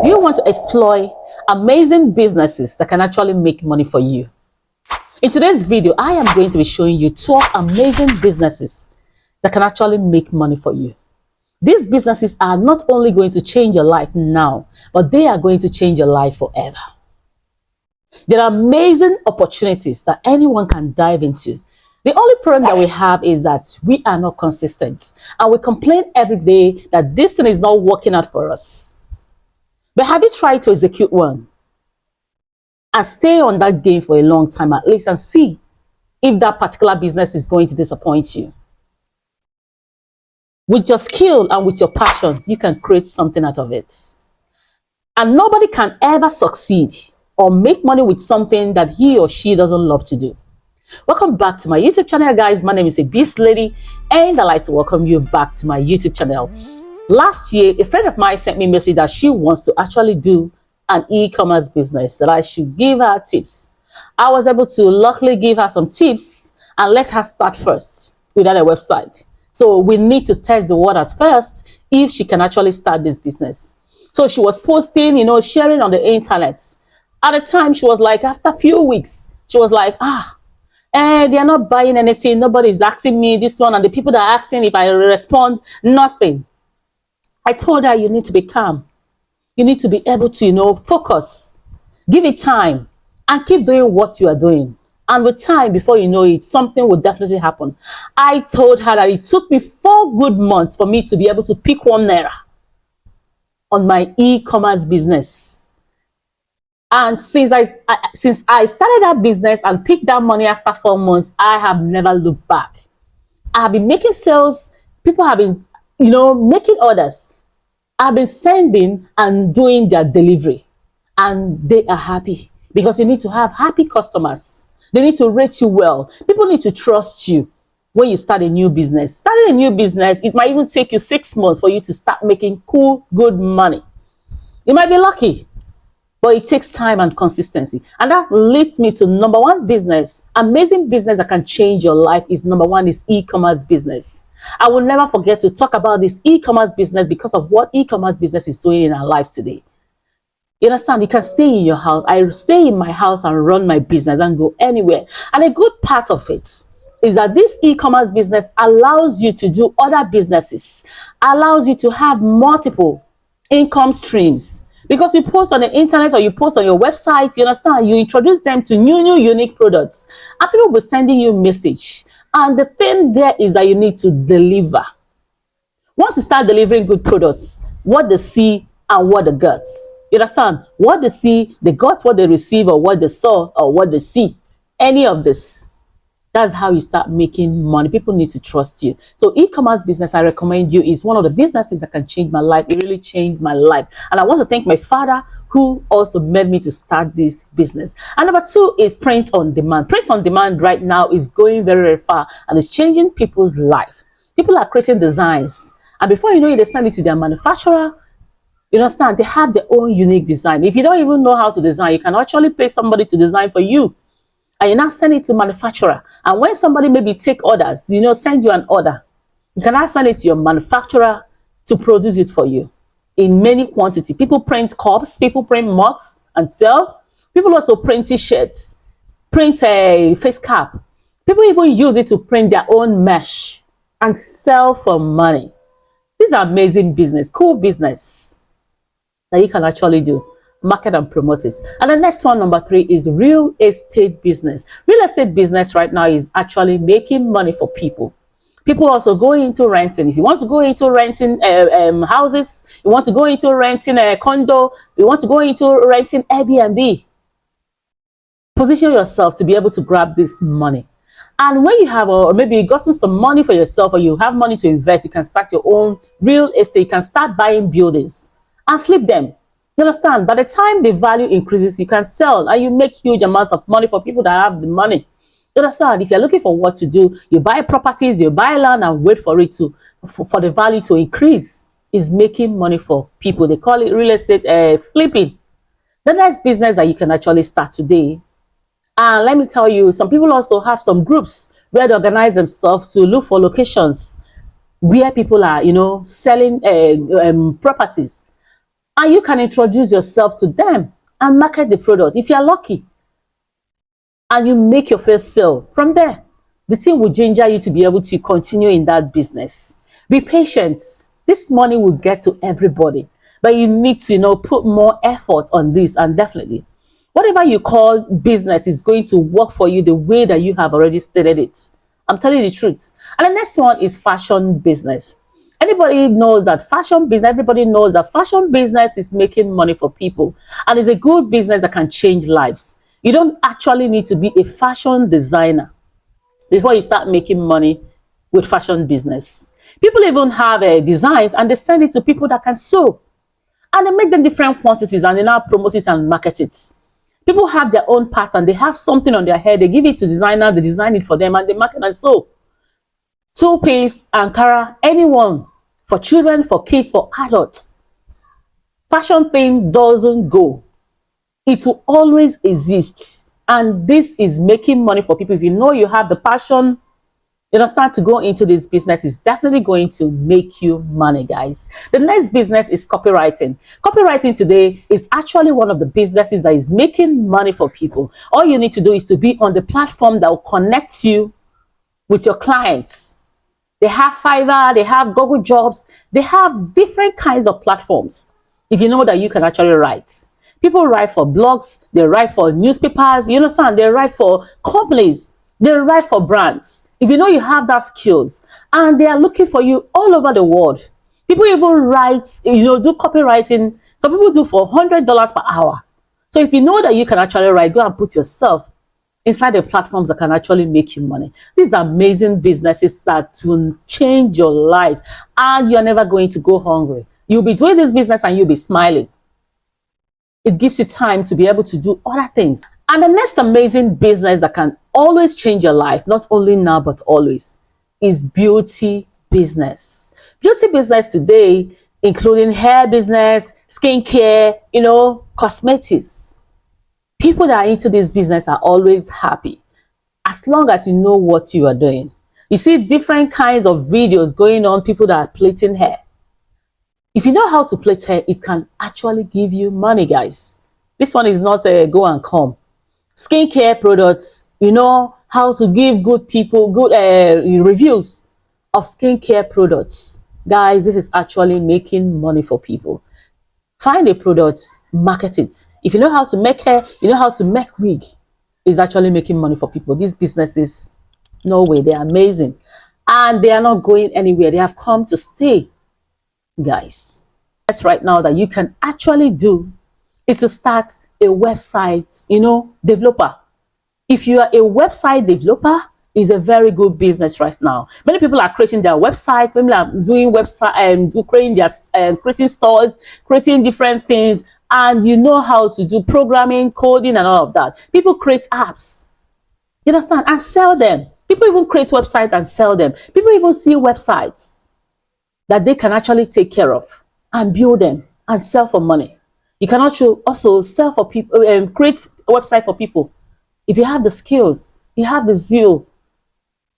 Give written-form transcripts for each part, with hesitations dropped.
Do you want to explore amazing businesses that can actually make money for you? In today's video, I am going to be showing you 12 amazing businesses that can actually make money for you. These businesses are not only going to change your life now, but they are going to change your life forever. There are amazing opportunities that anyone can dive into. The only problem that we have is that we are not consistent, and we complain every day that this thing is not working out for us. But have you tried to execute one and stay on that game for a long time at least and see if that particular business is going to disappoint you? With your skill and with your passion, you can create something out of it. And nobody can ever succeed or make money with something that he or she doesn't love to do. Welcome back to my YouTube channel, guys. My name is Ebys'Lady, and I'd like to welcome you back to my YouTube channel. Last year, a friend of mine sent me a message that she wants to actually do an e-commerce business, that I should give her tips. I was able to luckily give her some tips and let her start first without a website. So we need to test the waters first if she can actually start this business. So she was posting, sharing on the internet. At the time, she was like, after a few weeks, she was like, they are not buying anything. Nobody's asking me this one. And the people that are asking if I respond, nothing. I told her, you need to be calm. You need to be able to, focus. Give it time and keep doing what you are doing. And with time, before you know it, something will definitely happen. I told her that it took me 4 good months for me to be able to pick ₦1 on my e-commerce business. And since I started that business and picked that money after 4 months, I have never looked back. I have been making sales. People have been, making orders. I've been sending and doing their delivery. And they are happy because you need to have happy customers. They need to rate you well. People need to trust you when you start a new business. Starting a new business, it might even take you 6 months for you to start making cool, good money. You might be lucky, but it takes time and consistency. And that leads me to number 1 business. Amazing business that can change your life is number 1 is e-commerce business. I will never forget to talk about this e-commerce business because of what e-commerce business is doing in our lives today. You understand? You can stay in your house. I stay in my house and run my business and go anywhere. And a good part of it is that this e-commerce business allows you to do other businesses, allows you to have multiple income streams. Because you post on the internet or you post on your website, you understand, you introduce them to new unique products, and people will be sending you a message. And the thing there is that you need to deliver. Once you start delivering good products, what they see and what they got. You understand? What they see, they got what they receive, or what they saw, or what they see. Any of this. That's how you start making money. People need to trust you. So e-commerce business, I recommend you, is one of the businesses that can change my life. It really changed my life. And I want to thank my father who also made me to start this business. And number 2 is print on demand. Print on demand right now is going very, very far and it's changing people's life. People are creating designs. And before you know it, they send it to their manufacturer. You understand? They have their own unique design. If you don't even know how to design, you can actually pay somebody to design for you. And you now send it to manufacturer. And when somebody maybe take orders, send you an order, you can now send it to your manufacturer to produce it for you in many quantity. People print cups, people print mugs and sell. People also print t-shirts, print a face cap. People even use it to print their own mesh and sell for money. These are amazing business, cool business that you can actually do. Market and promote it. And the next one, number 3, is real estate business. Real estate business right now is actually making money for people. People also go into renting. If you want to go into renting houses, you want to go into renting a condo, you want to go into renting Airbnb, position yourself to be able to grab this money. And when you have, or maybe you've gotten some money for yourself, or you have money to invest, you can start your own real estate. You can start buying buildings and flip them. You understand? By the time the value increases, you can sell and you make huge amount of money for people that have the money. You understand? If you're looking for what to do, you buy properties, you buy land and wait for it for the value to increase. Is making money for people. They call it real estate flipping. The next business that you can actually start today. And let me tell you, some people also have some groups where they organize themselves to look for locations where people are, selling properties. And you can introduce yourself to them and market the product if you're lucky. And you make your first sale from there. The thing will ginger you to be able to continue in that business. Be patient. This money will get to everybody, but you need to, put more effort on this. And definitely, whatever you call business is going to work for you the way that you have already stated it. I'm telling you the truth. And the next one is fashion business. Anybody knows that fashion business, everybody knows that fashion business is making money for people, and it's a good business that can change lives. You don't actually need to be a fashion designer before you start making money with fashion business. People even have designs and they send it to people that can sew, and they make them different quantities and they now promote it and market it. People have their own pattern. They have something on their head. They give it to designer. They design it for them and they market and sew. Two-piece, Ankara, anyone, for children, for kids, for adults. Fashion thing doesn't go. It will always exist. And this is making money for people. If you know you have the passion, you understand, to go into this business, is definitely going to make you money, guys. The next business is copywriting. Copywriting today is actually one of the businesses that is making money for people. All you need to do is to be on the platform that will connect you with your clients. They have Fiverr, they have Google Jobs, they have different kinds of platforms. If you know that you can actually write. People write for blogs, they write for newspapers, you understand? They write for companies, they write for brands. If you know you have that skills, and they are looking for you all over the world. People even write, do copywriting. Some people do for $100 per hour. So if you know that you can actually write, go and put yourself inside the platforms that can actually make you money. These are amazing businesses that will change your life, and you're never going to go hungry. You'll be doing this business and you'll be smiling. It gives you time to be able to do other things. And the next amazing business that can always change your life, not only now but always, is beauty business. Beauty business today, including hair business, skincare, cosmetics. People that are into this business are always happy as long as you know what you are doing. You see different kinds of videos going on, people that are plaiting hair. If you know how to plait hair, it can actually give you money, guys. This one is not a go and come. Skincare products, how to give good reviews of skincare products. Guys, this is actually making money for people. Find a product, market it. If you know how to make hair, you know how to make wig, it's actually making money for people. These businesses, no way, they're amazing. And they are not going anywhere. They have come to stay, guys. That's right now that you can actually do is to start a website, developer. If you are a website developer, is a very good business right now. Many people are creating their websites. People are doing creating stores, creating different things, and you know how to do programming, coding, and all of that. People create apps, you understand, and sell them. People even create websites and sell them. People even see websites that they can actually take care of and build them and sell for money. You can also sell for people, create a website for people. If you have the skills, you have the zeal.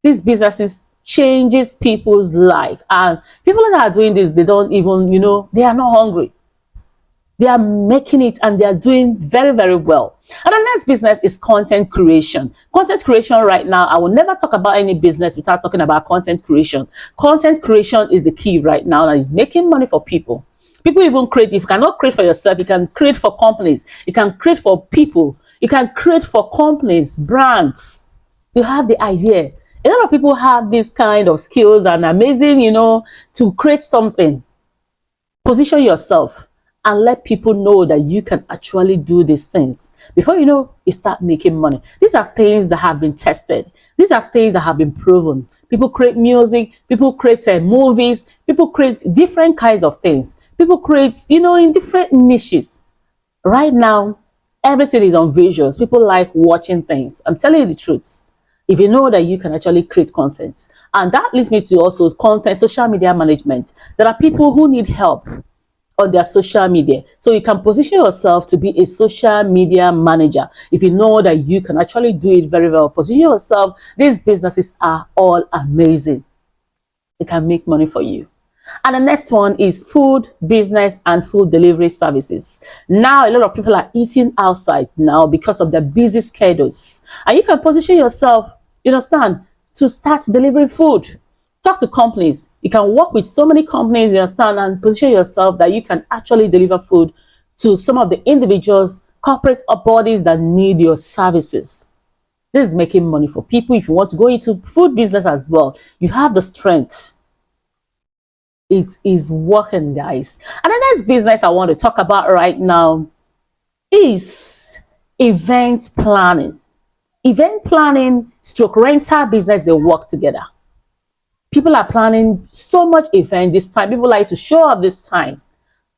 These businesses changes people's life, and people that are doing this, they don't even, they are not hungry. They are making it and they are doing very, very well. And the next business is content creation. Content creation right now, I will never talk about any business without talking about content creation. Content creation is the key right now that is making money for people. People even create. If you cannot create for yourself, you can create for companies. You can create for people. You can create for companies, brands. You have the idea. A lot of people have this kind of skills and amazing, to create something. Position yourself and let people know that you can actually do these things. Before you start making money. These are things that have been tested. These are things that have been proven. People create music. People create movies. People create different kinds of things. People create, in different niches. Right now, everything is on visuals. People like watching things. I'm telling you the truth. If you know that you can actually create content. And that leads me to also content, social media management. There are people who need help on their social media. So you can position yourself to be a social media manager. If you know that you can actually do it very well, position yourself. These businesses are all amazing. It can make money for you. And the next one is food business and food delivery services. Now, a lot of people are eating outside now because of their busy schedules. And you can position yourself, you understand, to start delivering food. Talk to companies. You can work with so many companies, you understand, and position yourself that you can actually deliver food to some of the individuals, corporate or bodies that need your services. This is making money for people. If you want to go into food business as well, you have the strength. It is working, guys. And the next business I want to talk about right now is event planning. Event planning stroke rental business, they work together. People are planning so much event this time. People like to show up this time.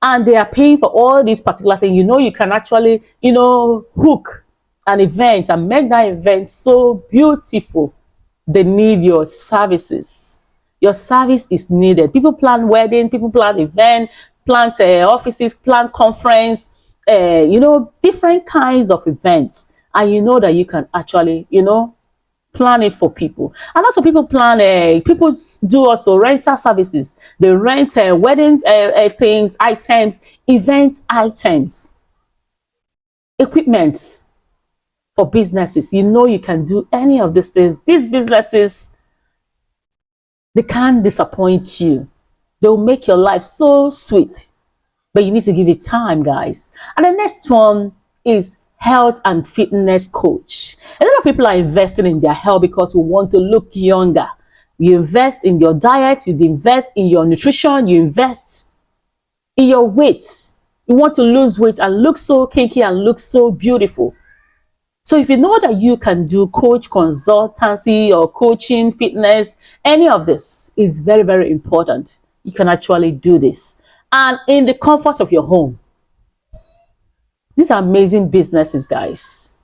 And they are paying for all these particular things. You know, you can actually, hook an event and make that event so beautiful. They need your services. Your service is needed. People plan wedding, people plan event, plan offices, plan conference, different kinds of events. And you know that you can actually, plan it for people. And also people plan, people do also rental services. They rent wedding things, items, event items, equipment for businesses. You know, you can do any of these things. These businesses, they can't disappoint you. They'll make your life so sweet. But you need to give it time, guys. And the next one is health and fitness coach. A lot of people are investing in their health because we want to look younger. You invest in your diet, you invest in your nutrition, you invest in your weight. You want to lose weight and look so kinky and look so beautiful. So if you know that you can do coach consultancy or coaching, fitness, any of this is very, very important. You can actually do this. And in the comfort of your home. These are amazing businesses, guys.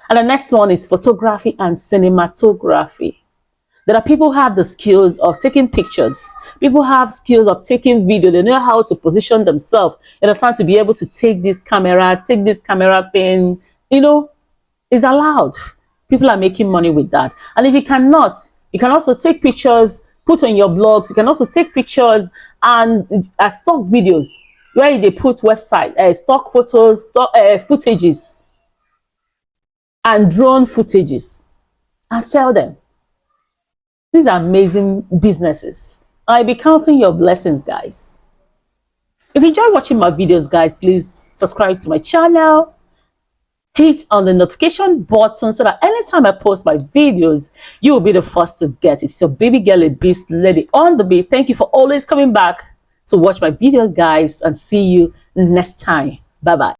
And the next one is photography and cinematography. There are people who have the skills of taking pictures. People have skills of taking video. They know how to position themselves in a time to be able to take this camera thing, is allowed. People are making money with that. And if you cannot, you can also take pictures, put on your blogs. You can also take pictures and stock videos where they put website, stock photos, stock footages, and drone footages, and sell them. These are amazing businesses. I'll be counting your blessings, guys. If you enjoy watching my videos, guys, please subscribe to my channel. Hit on the notification button so that anytime I post my videos, you will be the first to get it. It's your baby girl, Ebys'Lady on the beat. Thank you for always coming back to watch my video, guys, and see you next time. Bye-bye.